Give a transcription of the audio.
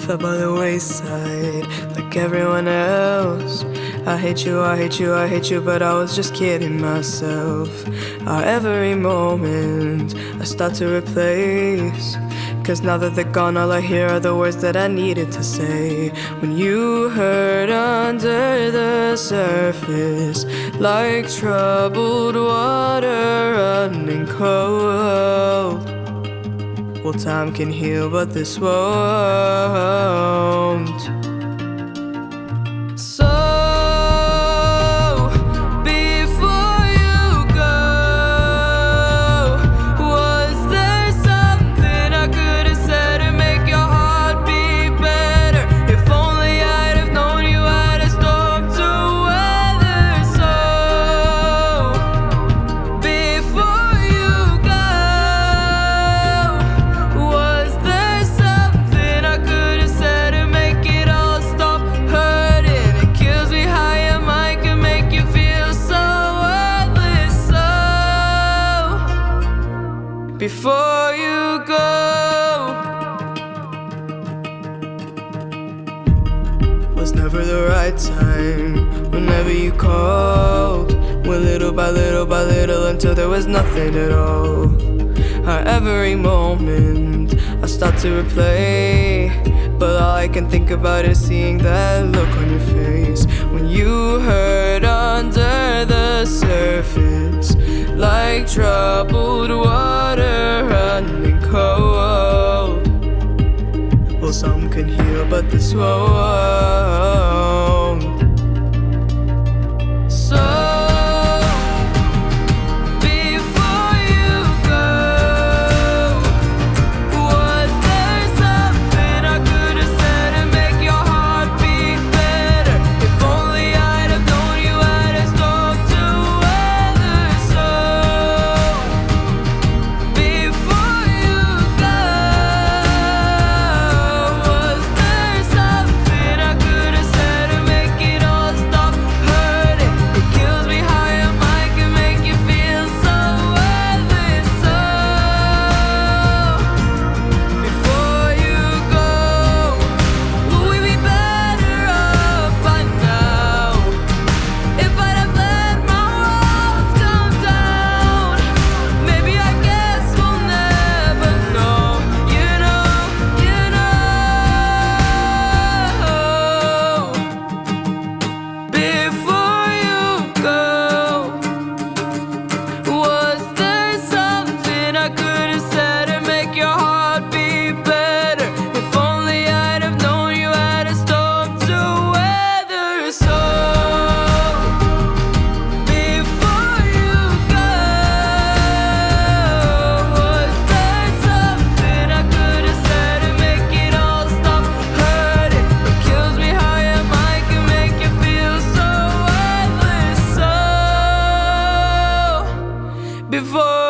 fell by the wayside like everyone else. I hate you, I hate you, I hate you, but I was just kidding myself. Our every moment I start to replace, 'cause now that they're gone, all I hear are the words that I needed to say. When you hurt under the surface, like troubled water running cold. Well, time can heal, but this won't. So before you go, was there something I could have said to make your heart beat better? If only I'd have known you had a storm to weather. So before you go, was there something I could have said to make it all stop hurting? It kills me how your mind can make you feel so worthless. So before you go, was never the right time. Whenever you called, went little by little by little until there was nothing at all. Our every moment I start to replay, but all I can think about is seeing that look on your face. When you hurt under the surface, like troubled water running cold. Well, some can heal, but this won't. So before you go, was there something I could have said to make your heart beat better? If only I'd have known you had a storm to weather. So before you go, was there something I could have said to make it all stop hurting? It kills me how your mind can make you feel so worthless. So before you go, would we be better off by now? If I'd have let my walls come down, maybe I guess we'll never know. You know, before you go, was there something I could have said to make your heart beat better? If only I'd have known you had a storm to weather. So before you go, was there something I could have said to make it all stop hurting? It kills me how your mind can make you feel so worthless. So before